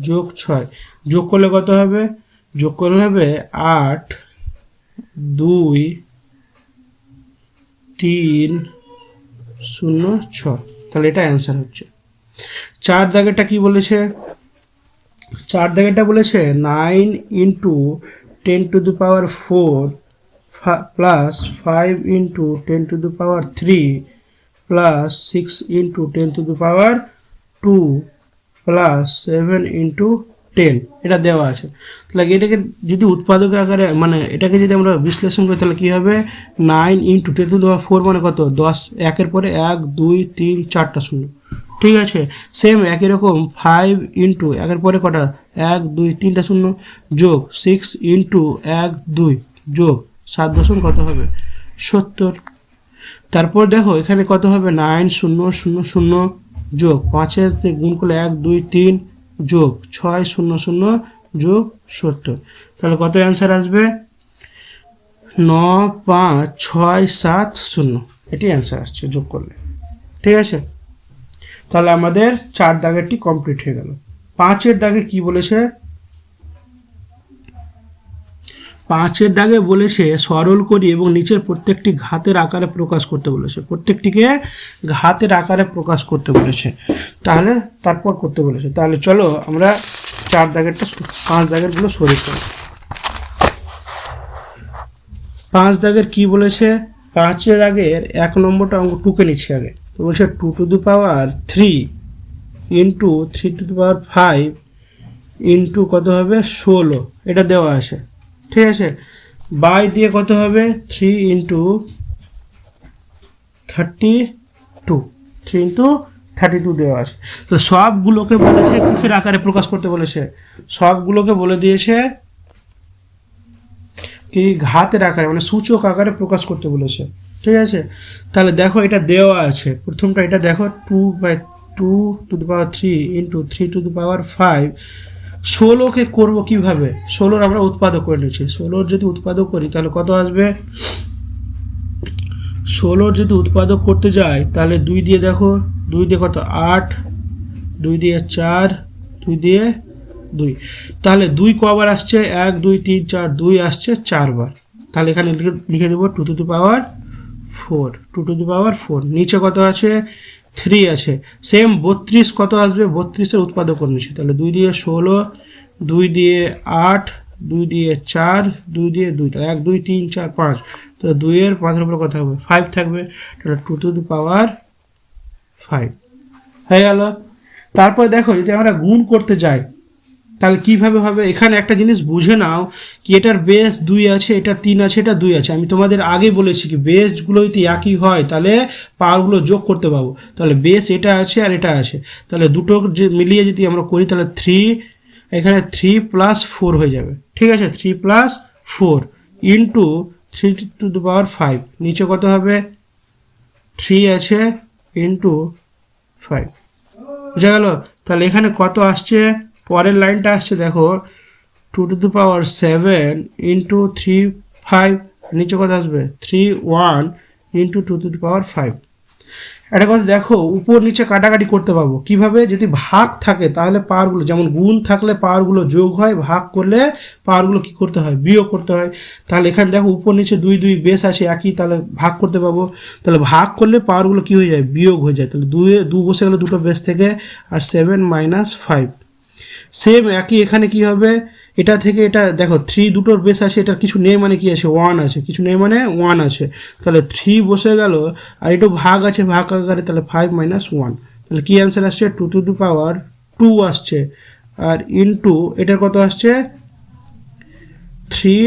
যোগ 6, যোগ করলে কত হবে, যোগ করলে হবে 8 2 3 0 6, তাহলে এটা অ্যান্সার হচ্ছে। 4 দাগেরটা কি বলেছে, 4 দাগেরটা বলেছে 9 × 10⁻4 প্লাস 5 × 10⁻³ প্লাস 6 × 10⁻² প্লাস 7 × 10, এটা দেওয়া আছে। তাহলে এটাকে যদি উৎপাদক আকারে মানে এটাকে যদি আমরা বিশ্লেষণ করি তাহলে কী হবে, 9 × 10⁻4 মানে কত 10, 1-এর পরে 1 2 3 4টা শূন্য, ঠিক আছে। সেম একই রকম 5 × 1-এর পরে কটা 1 2 3টা শূন্য, যোগ 6 × 1 2 যোগ 7 দশমিক কত হবে 70, তারপর দেখো এখানে কত হবে 9 0 0 0 যোগ 5-এর গুণ করলে 1 2 3 যোগ 6 0 0 যোগ 70, তাহলে কত অ্যান্সার আসবে 9 5 6 7 0, এটি অ্যান্সার আসছে যোগ করলে। ঠিক আছে, তাহলে আমাদের 4 দাগেরটি কমপ্লিট হয়ে গেল। 5-এর দাগে কি বলেছে? 5-এর দাগে বলেছে সরল করি এবং নিচের প্রত্যেকটি ঘাতের আকারে প্রকাশ করতে বলেছে, প্রত্যেকটিকে ঘাতের আকারে প্রকাশ করতে বলেছে, তাহলে তারপর করতে বলেছে। তাহলে চলো আমরা 4 দাগেরটা 5 দাগেরগুলো সরিয়ে করি। 5 দাগের কি বলেছে? 5-এর আগের 1 নম্বরটা অঙ্ক 2কে নিচ্ছি আগে। তো বলছে 2 to the power 3 into 3 to the power 5 into কত হবে 16, এটা দেওয়া আছে। ঠিক আছে, বাই দিয়ে কত হবে 3 ইন্টু 32, 3 ইন্টু 32 দেওয়া আছে। তো সবগুলোকে বলেছে কিসের আকারে প্রকাশ করতে বলেছে? সবগুলোকে বলে দিয়েছে কি ঘাতের আকারে, মানে সূচক আকারে প্রকাশ করতে বলেছে। ঠিক আছে, তাহলে দেখো এটা দেওয়া আছে। প্রথমটা এটা দেখো 2 to the power 3 into 3 to the power 5। 16কে করবো কিভাবে? 16 আমরা উৎপাদক করে নিচ্ছি। 16 যদি উৎপাদক করি তাহলে কত আসবে? 16 যদি উৎপাদক করতে যাই তাহলে 2 দিয়ে দেখো, 2 দিয়ে কত 8, 2 দিয়ে 4, 2 দিয়ে 2, তাহলে 2 কবার আসছে? 1 2 3 4, 2 আসছে 4 বার। তাহলে এখানে লিখে দেবো 2 to the power 4, 2 to the পাওয়ার 4। নিচে কত আছে? 3 আছে। সেম 32 কত আসবে? 32-এর উৎপাদক করে নিচ্ছি, তাহলে 2 দিয়ে 16, 2 দিয়ে 8, 2 দিয়ে 4, 2 দিয়ে 2, তাহলে 1 2 3 4 5, তো 2-এর 5-এর উপরে কথা হবে 5 থাকবে, তাহলে 2 টু দি পাওয়ার 5 হয়ে গেল। তারপর দেখো যদি আমরা গুণ করতে যাই তাহলে কিভাবে হবে? এখানে একটা জিনিস বুঝে নাও কি এটার বেস 2 আছে, এটা 3 আছে, এটা 2 আছে। আমি তোমাদের আগে বলেছি কি বেসগুলো যদি একই হয় তাহলে পাওয়ারগুলো যোগ করতে পাবো। তাহলে বেস এটা আছে আর এটা আছে, তাহলে দুটো যে মিলিয়ে যদি আমরা করি তাহলে 3, এখানে 3 প্লাস 4 হয়ে যাবে। ঠিক আছে, 3 plus 4 into 3 to the power 5, নিচে কত হবে? 3 আছে ইন্টু 5, বুঝা গেল? তাহলে এখানে কত আসছে? পরের লাইনটা আসছে দেখো 2 টু দি পাওয়ার 7 ইন্টু 3 5, নিচে কত আসবে? 3 1 ইন্টু 2 টু দি পাওয়ার 5। একটা কথা দেখো, উপর নিচে কাটাকাটি করতে পারবো কিভাবে? যদি ভাগ থাকে তাহলে পাওয়ারগুলো, যেমন গুণ থাকলে পাওয়ারগুলো যোগ হয়, ভাগ করলে পাওয়ারগুলো কি করতে হয়? বিয়োগ করতে হয়। তাহলে এখানে দেখো উপর নিচে 2 2 বেস আছে একই, তাহলে ভাগ করতে পাবো। তাহলে ভাগ করলে পাওয়ারগুলো কি হয়ে যায়? বিয়োগ হয়ে যায়। তাহলে 2 বসে গেলে দুটো বেস থেকে, আর 7 - 5। সেম একই এখানে কি হবে? এটা থেকে এটা দেখো 3 দুটোর বেস আছে, এটার কিছু নেই মানে কি আছে? 1 আছে, কিছু নেই মানে 1 আছে, তাহলে 3 বসে গেল, আর একটু ভাগ আছে ভাগ আকারে, তাহলে 5 - 1, তাহলে কি অ্যান্সার আসছে? 2 টু দি পাওয়ার 2 আসছে, আর ইন্টু এটার কত আসছে? 3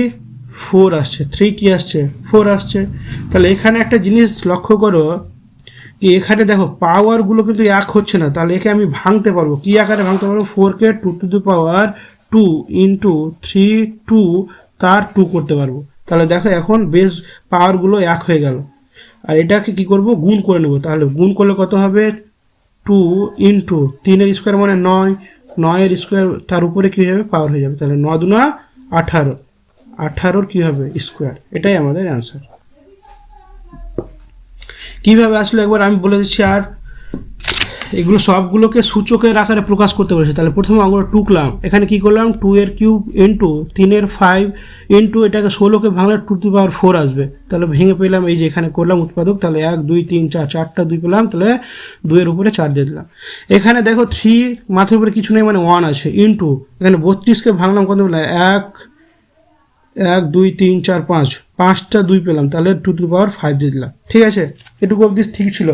4 আসছে, 3 কি আসছে? 4 আসছে। তাহলে এখানে একটা জিনিস লক্ষ্য করো কি এখানে দেখো পাওয়ারগুলো কিন্তু এক হচ্ছে না, তাহলে একে আমি ভাঙতে পারবো। কি আকারে ভাঙতে পারবো? 4কে 2 টু দি পাওয়ার 2 ইন্টু 3 2 তার 2 করতে পারবো। তাহলে দেখো এখন বেস পাওয়ারগুলো এক হয়ে গেল, আর এটাকে কি করব? গুণ করে নেব। তাহলে গুণ করলে কত হবে? 2 ইন্টু 3-এর স্কোয়ার মানে 9, 9-এর স্কোয়ার তার উপরে কী হবে? পাওয়ার হয়ে যাবে। তাহলে 9 দুনা 18, 18-র কী হবে? স্কোয়ার। এটাই আমাদের অ্যান্সার। কীভাবে আসলে একবার আমি বলে দিচ্ছি। আর এগুলো সবগুলোকে সূচকের আকারে প্রকাশ করতে বলেছে। তাহলে প্রথমে আমরা টুকলাম, এখানে কি করলাম? 2-এর কিউব ইন্টু 3-এর 5 ইন্টু এটাকে 16কে ভাঙলে 2 টু দি পাওয়ার 4 আসবে। তাহলে ভেঙে পেলাম, এই যে এখানে করলাম উৎপাদক, তাহলে 1 2 3 4, 4টা 2 পেলাম, তাহলে 2-এর উপরে 4 দিয়ে দিলাম। এখানে দেখো 3 মাথার উপরে কিছু নেই মানে 1 আছে, ইন্টু এখানে 32কে ভাঙলাম কত পেলাম? 1 2 3 4 5, 5টা 2 পেলাম, তাহলে 2 টু দি পাওয়ার 5 দিয়ে দিলাম। ঠিক আছে, এটুকু অবধি ঠিক ছিল।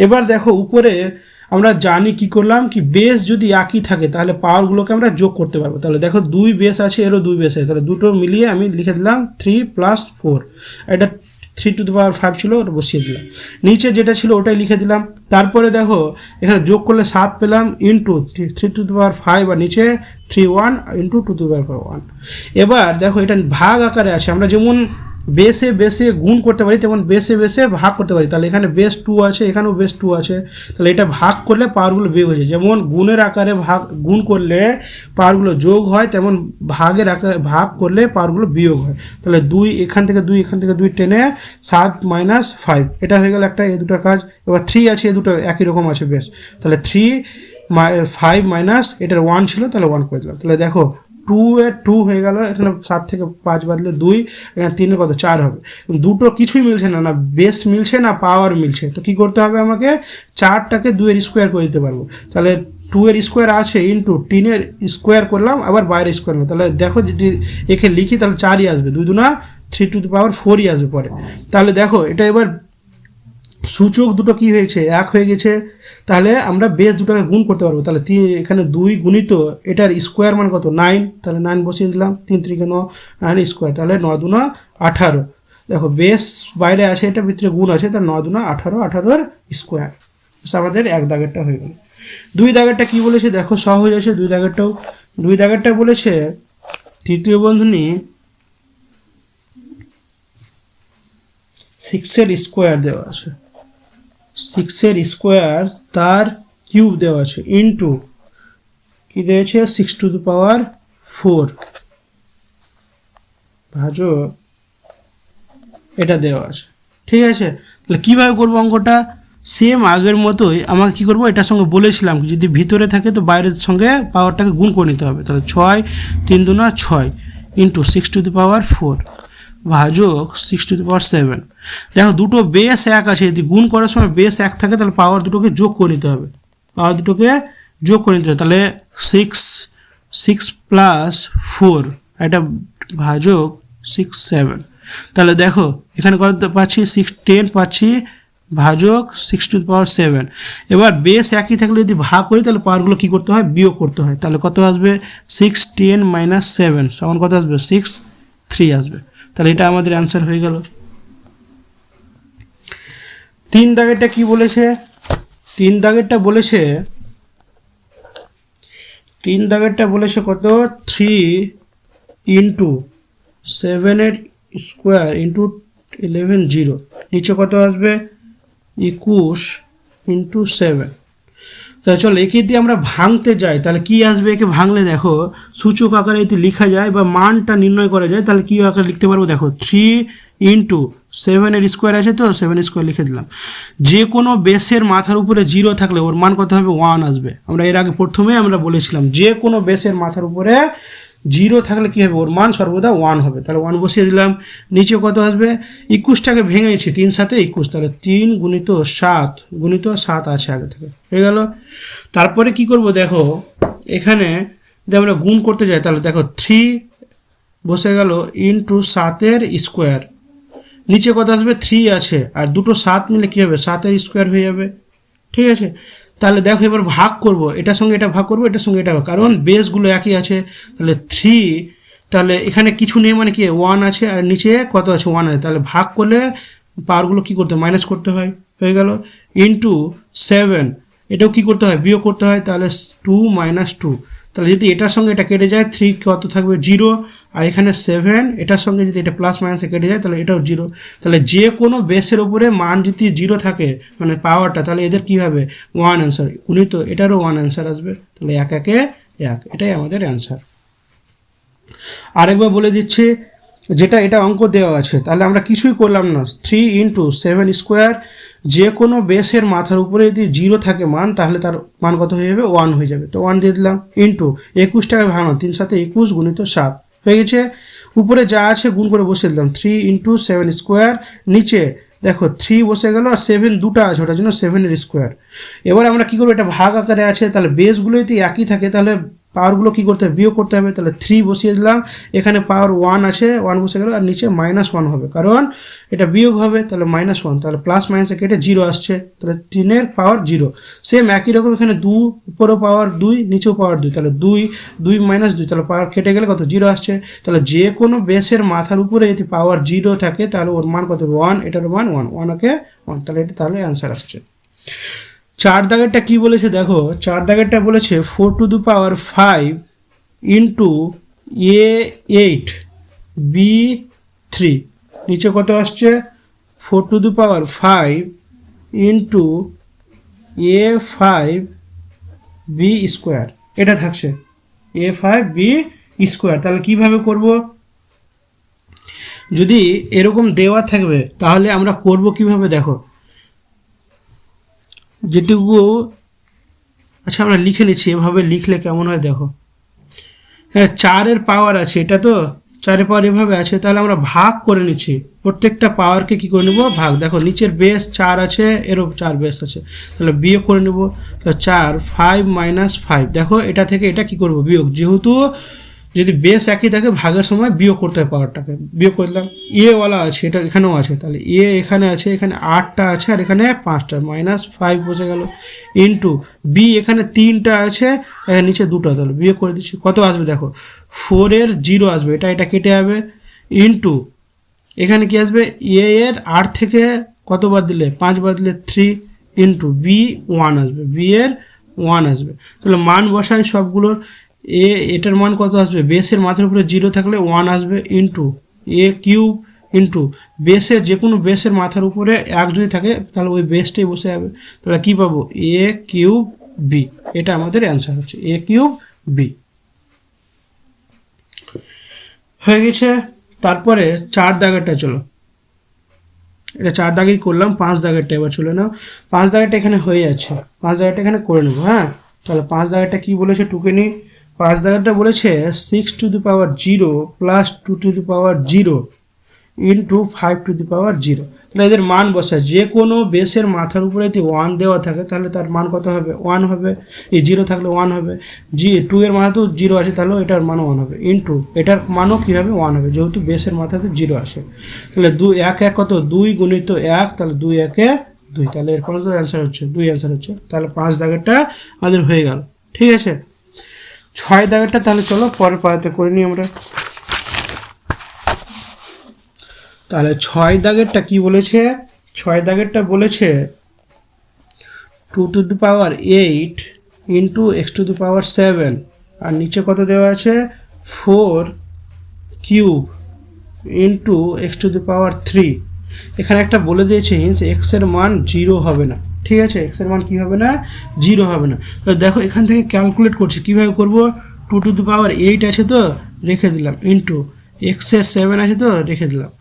এবার দেখো উপরে আমরা জানি কি করলাম কি বেস যদি একই থাকে তাহলে পাওয়ারগুলোকে আমরা যোগ করতে পারবো। তাহলে দেখো 2 বেস আছে, এরও 2 বেস আছে, তাহলে দুটো মিলিয়ে আমি লিখে দিলাম 3 + 4। এটা 3 টু দি পাওয়ার 5 ছিল, ওটা বসিয়ে দিলাম। নিচে যেটা ছিল ওটাই লিখে দিলাম। তারপরে দেখো এখানে যোগ করলে 7 পেলাম, ইন্টু 3 টু দি পাওয়ার 5, আর নিচে 3 1 ইন্টু 2 টু দি পাওয়ার 1। এবার দেখো এটা ভাগ আকারে আছে, আমরা যেমন বেসে বেসে গুণ করতে পারি তেমন বেসে বেসে ভাগ করতে পারি। তাহলে এখানে বেস 2 আছে, এখানেও বেস 2 আছে, তাহলে এটা ভাগ করলে পাওয়ারগুলো বিয়োগ হয়ে যায়। যেমন গুণের আকারে গুণ করলে পাওয়ারগুলো যোগ হয়, তেমন ভাগের আকারে ভাগ করলে পাওয়ারগুলো বিয়োগ হয়। তাহলে 2 এখান থেকে 2 টেনে 7 - 5, এটা হয়ে গেল একটা, এই দুটোর কাজ। এবার 3 আছে, এই দুটো একই রকম আছে বেস, তাহলে 3 5 মাইনাস এটার 1 ছিল, তাহলে 1 করে দিলাম। তাহলে দেখো 2 এর 2 হয়ে গেল, এখানে 7 থেকে 5 বাদলে 2, এখানে 3 কত 4 হবে। দুটো কিছুই মিলছে না, না বেস মিলছে না পাওয়ার মিলছে। তো কি করতে হবে আমাকে, 4টাকে 2 এর স্কোয়ার করে দিতে পারবো। তাহলে 2 এর স্কোয়ার আছে ইন্টু 3 এর স্কোয়ার করলাম, আবার বাইরে স্কোয়ার করলাম। তাহলে দেখো যদি একে লিখি তাহলে 4ই আসবে, 2 2 3 4ই আসবে পরে। তাহলে দেখো এটা এবার সূচক দুটো কি হয়েছে, এক হয়ে গেছে। তাহলে আমরা বেস দুটোকে গুণ করতে পারবো। তাহলে এখানে 2 গুণিত এটার স্কোয়ার মানে কত 9, তাহলে 9 বসিয়ে দিলাম, 3 3 9 9 স্কোয়ার, তাহলে 9 2 18। দেখো বেস বাইরে আছে, এটা ভিতরে গুণ আছে, তাহলে 9 2 18, 18 স্কোয়ার। আমাদের 1 দাগেরটা হয়ে গেল। 2 দাগেরটা কি বলেছে দেখো, সহজ আছে 2 দাগেরটাও। 2 দাগেরটা বলেছে তৃতীয় বন্ধনী 6 এর স্কোয়ার দেওয়া আছে, 6 এর স্কোয়ার তার কিউব দেওয়া আছে ইন্টু কি দিয়েছে 6 টু দি পাওয়ার 4 ভাজক এটা দেওয়া আছে। ঠিক আছে, তাহলে কীভাবে করবো অঙ্কটা, সেম আগের মতোই আমাকে কী করবো, এটার সঙ্গে বলেছিলাম যদি ভিতরে থাকে তো বাইরের সঙ্গে পাওয়ারটাকে গুণ করে নিতে হবে। তাহলে 6 3 2 6 ইন্টু 6 টু দি পাওয়ার 4 ভাজক 6 টু দি পাওয়ার 7। দেখো দুটো বেস এক আছে, যদি গুণ করার সময় বেস এক থাকে তাহলে পাওয়ার দুটোকে যোগ করে নিতে হবে, পাওয়ার দুটোকে যোগ করে নিতে হবে। তাহলে 6 প্লাস 4 এটা ভাজক 6 7। তাহলে দেখো এখানে কত পাচ্ছি 6 10 পাচ্ছি ভাজক 6 টু দি পাওয়ার 7। এবার বেস একই থাকলে যদি ভাগ করি তাহলে পাওয়ারগুলো কী করতে হয়, বিয়োগ করতে হয়। তাহলে কত আসবে 6 10 - 7 সমান কত আসবে 6 3 আসবে। তাহলে এটা আমাদের অ্যান্সার হয়ে গেল। 3 দাগেরটা কি বলেছে, 3 দাগেরটা বলেছে কত 3 ইন্টু 7 এর স্কোয়ার ইন্টু 11 0, নিচে কত আসবে 21 ইন্টু 7। তাহলে চলো একে দিয়ে আমরা ভাঙতে যাই, তাহলে কি আসবে, একে ভাঙলে দেখো সূচক আকারে যদি লেখা যায় বা মানটা নির্ণয় করা যায় তাহলে কী আকারে লিখতে পারবো, দেখো 3 ইন্টু 7 এর স্কোয়ার আছে, তো 7 স্কোয়ার লিখে দিলাম। যে কোনো বেসের মাথার উপরে 0 থাকলে ওর মান কত হবে 1 আসবে। আমরা এর আগে প্রথমেই আমরা বলেছিলাম যে কোনো বেসের মাথার উপরে 0 থাকলে কী হবে, ওর মান সর্বদা 1 হবে। তাহলে 1 বসিয়ে দিলাম, নিচে কত আসবে 21টাকে ভেঙেছি 3 7 21, তাহলে 3 গুণিত 7 আছে আগে থেকে হয়ে গেল। তারপরে কি করব দেখো এখানে যদি আমরা গুণ করতে যাই তাহলে দেখো 3 বসে গেল ইন্টু 7 এর স্কোয়ার, নিচে কত আসবে 3 আছে, আর দুটো 7 মিলে কী হবে 7 এর স্কোয়ার হয়ে যাবে। ঠিক আছে, তাহলে দেখো এবার ভাগ করব, এটার সঙ্গে এটা ভাগ করবো, এটার সঙ্গে এটা, কারণ বেসগুলো একই আছে। তাহলে 3, তাহলে এখানে কিছু নেই মানে কি 1 আছে, আর নিচে কত আছে 1 আছে, তাহলে ভাগ করলে পাওয়ারগুলো কী করতে হয়, মাইনাস করতে হয়, হয়ে গেল ইন্টু 7, এটাও কী করতে হয়, বিয়োগ করতে হয়। তাহলে 2 - 2, তাহলে যদি এটার সঙ্গে এটা কেটে যায় 3 কত থাকবে 0, আর এখানে 7 এটার সঙ্গে যদি এটা প্লাস মাইনাসে কেটে যায় তাহলে এটাও 0। তাহলে যে কোনো বেসের উপরে মান যদি 0 থাকে মানে পাওয়ারটা, তাহলে এদের কী হবে 1 অ্যান্সার, গুণিত এটারও 1 অ্যান্সার আসবে। তাহলে 1 1 1, এটাই আমাদের অ্যান্সার। আরেকবার বলে দিচ্ছি, যেটা এটা অঙ্ক দেওয়া আছে তাহলে আমরা কিছুই করলাম না, 3 ইন্টু 7 স্কোয়ার, যে কোনো বেসের মাথার উপরে যদি 0 থাকে মান তাহলে তার মান কত হয়ে যাবে 1 হয়ে যাবে। তো 1 দিয়ে দিলাম ইন্টু 21টাকে ভাঙলাম 3 7 21 গুণিত 7 হয়ে গেছে। উপরে যা আছে গুণ করে বসিয়ে দিলাম 3 ইন্টু 7 স্কোয়ার, নিচে দেখো 3 বসে গেল আর 7 দুটো আছে, ওটার জন্য 7 এর স্কোয়ার। এবার আমরা কী করবো, এটা ভাগ আকারে আছে, তাহলে বেসগুলো যদি একই থাকে তাহলে পাওয়ারগুলো কী করতে হবে, বিয়োগ করতে হবে। তাহলে 3 বসিয়ে দিলাম, এখানে পাওয়ার 1 আছে, 1 বসে গেল, আর নিচে -1 হবে কারণ এটা বিয়োগ হবে, তাহলে -1, তাহলে প্লাস মাইনাসে কেটে 0 আসছে, তাহলে 3 এর পাওয়ার 0। সেম একই রকম এখানে 2 উপরেও পাওয়ার 2 নিচেও পাওয়ার 2, তাহলে 2 2 - 2, তাহলে পাওয়ার কেটে গেলে কত 0 আসছে। তাহলে যে কোনো বেসের মাথার উপরে যদি পাওয়ার 0 থাকে তাহলে ওর মান কত 1, এটার মান 1 1 ওকে 1, তাহলে এটা তাহলে অ্যান্সার আসছে। 4 দাগেরটা কী বলেছে দেখো, 4 দাগেরটা বলেছে 4 two the power 5 into A8 B3 নিচে কত আসছে 4⁵ ইন্টু a5b স্কোয়ার, এটা থাকছে a5b স্কোয়ার। তাহলে কিভাবে করব, যদি এরকম দেওয়া থাকবে তাহলে আমরা করব কিভাবে, দেখো যেটুকু, আচ্ছা আমরা লিখে নিচ্ছি, এভাবে লিখলে কেমন হয় দেখো। হ্যাঁ 4-এর পাওয়ার আছে, এটা তো 4-এর পাওয়ার এভাবে আছে, তাহলে আমরা ভাগ করে নিচ্ছি, প্রত্যেকটা পাওয়ারকে কি করে নেব, ভাগ। দেখো নিচের বেস 4 আছে, এরও 4 বেস আছে, তাহলে বিয়োগ করে নেব। তো 4 5 - 5, দেখো এটা থেকে এটা কি করব, বিয়োগ। যেহেতু যদি বেস একই থাকে ভাগের সময় বিয়োগ করতে হয়, পাওয়ারটাকে বিয়োগ করলাম। ওয়ালা আছে, এটা এখানেও আছে, তাহলে এখানে আছে, এখানে 8টা আছে, আর এখানে 5টা, -5 বসে গেল, ইন্টু বি এখানে 3টা আছে, নিচে 2টা, তাহলে বিয়োগ করে দিচ্ছি। কত আসবে দেখো 4-এর 0 আসবে, এটা কেটে যাবে, ইন্টু এখানে কি আসবে, এর 8 থেকে কত বাদ দিলে 5 বাদ দিলে 3, ইন্টু বি 1 আসবে, বি এর 1 আসবে। তাহলে মান বসাই সবগুলোর, এটার মান কত আসবে, বেসের মাথার উপরে 0 থাকলে 1 আসবে, ইন্টু a³ ইন্টু বেসের যে কোনো বেসের মাথার উপরে 1 যদি থাকে তাহলে ওই বেসটাই বসে যাবে। তাহলে কি পাবো, a³ এটা আমাদের অ্যান্সার হচ্ছে a³ হয়ে গেছে। তারপরে 4 দাগেরটা, চলো এটা 4 দাগেই করলাম, 5 দাগেরটা এবার চলে নাও। 5 দাগেরটা এখানে হয়ে যাচ্ছে, 5 দাগেরটা এখানে করে নেবো। হ্যাঁ তাহলে 5 দাগেরটা কি বলেছে টুকে নিই। 5 দাগেরটা বলেছে 6⁻0 প্লাস 2⁻0 ইন্টু 5�0। তাহলে এদের মান বসায়, যে কোনো বেসের মাথার উপরে যদি 1 দেওয়া থাকে তাহলে তার মান কত হবে, 1 হবে। এই 0 থাকলে 1 হবে, 2 এর মাথাতেও 0 আছে, তাহলে এটার মানও 1 হবে, ইন্টু এটার মানও কী হবে, 1 হবে, যেহেতু বেসের মাথাতে 0 আসে। তাহলে 2 1 1 কত, 2 গুণিত 1, তাহলে 2 1 এ 2, তাহলে এর কত অ্যান্সার হচ্ছে 2 অ্যান্সার হচ্ছে। তাহলে 5 দাগেরটা আমাদের হয়ে গেল, ঠিক আছে। 6 দাগেরটা তাহলে চলো পরের পাড়াতে করে নিই আমরা। তাহলে 6 দাগেরটা কি বলেছে, 6 দাগেরটা বলেছে 2⁸ ইন্টু x⁷, আর নিচে কত দেওয়া আছে 4³ ইন্টু x⁵। এখানে একটা বলে দিয়েছে এক্স এর মান 0 হবে না, ঠিক আছে, এক্স এর মান কি হবে না, 0 হবে না। তো দেখো এখান থেকে ক্যালকুলেট করছি, কীভাবে করব, 2⁸ আছে তো রেখে দিলাম, ইন্টু এক্সের 7 আছে তো রেখে দিলাম।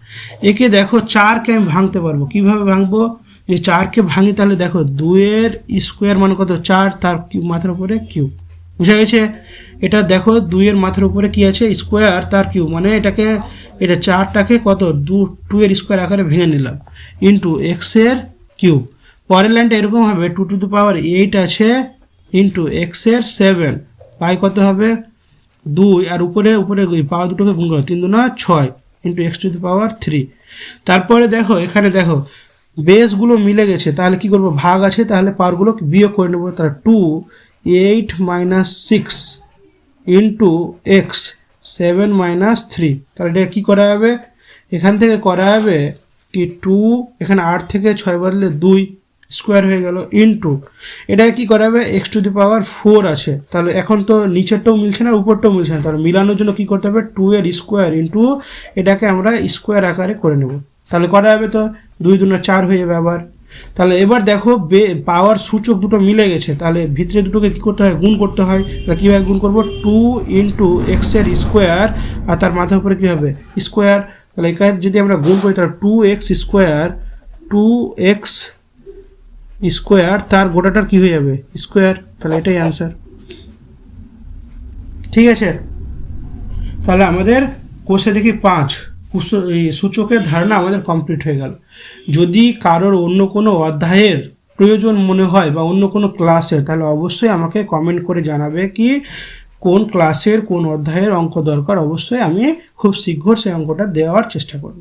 একে দেখো 4কে আমি ভাঙতে পারবো, কিভাবে ভাঙবো, যে 4কে ভাঙি তাহলে দেখো 2-এর স্কোয়ার মানে কত 4, তার মাথার উপরে কিউব, বুঝা গেছে। এটা দেখো 2-এর মাথার উপরে কি আছে, স্কোয়ার তার কিউব, মানে এটা 4টাকে কত 2-এর স্কোয়ার আকারে ভেঙে নিলাম, ইন্টু এক্সের কিউব। পরের লাইনটা এরকম হবে 2⁸ আছে ইন্টু এক্সের 7, পাই কত হবে 2, আর উপরে পাওয়ার দুটোকে গুণ করো, 3 2 6 ইন্টু x⁵। তারপরে দেখো এখানে দেখো বেসগুলো মিলে গেছে, তাহলে কি করব, ভাগ আছে, তাহলে পাওয়ারগুলো বিয়োগ করে নেবো। তাহলে 2 8 - 6 ইন্টু এক্স 7 - 3, তাহলে এটা কী করা যাবে, এখান থেকে করা যাবে কি 2, এখানে 8 থেকে 6 বদলে 2 স্কোয়ার হয়ে গেল, ইন্টু এটা কি করা যাবে x⁴ আছে, তাহলে এখন তো নিচেরটাও মিলছে না উপরটাও মিলছে না, তাহলে মিলানোর জন্য কি করতে হবে 2-এর স্কোয়ার ইন্টু এটাকে আমরা স্কোয়ার আকারে করে নেব, তাহলে করা যাবে তো 2 2 4 হয়ে যাবে আবার। তাহলে এবার দেখো পাওয়ার সূচক দুটো মিলে গেছে, তাহলে ভিতরে দুটোকে কী করতে হয়, গুণ করতে হয়। তাহলে কীভাবে গুণ করবো, 2 ইন্টু এক্সের স্কোয়ার আর তার মাথার উপরে কী হবে স্কোয়ার, তাহলে এখানে যদি আমরা গুণ করি তাহলে 2x স্কোয়ার 2x স্কোয়ার তার গোটাটার কি হয়ে যাবে স্কোয়ার, তাহলে এটাই অ্যান্সার, ঠিক আছে। তাহলে আমাদের কোষে দেখি 5 সূচকের ধারণা আমাদের কমপ্লিট হয়ে গেল। যদি কারোর অন্য কোনো অধ্যায়ের প্রয়োজন মনে হয় বা অন্য কোনো ক্লাসের, তাহলে অবশ্যই আমাকে কমেন্ট করে জানাবে কি কোন ক্লাসের কোন অধ্যায়ের অঙ্ক দরকার, অবশ্যই আমি খুব শীঘ্র সেই অঙ্কটা দেওয়ার চেষ্টা করব।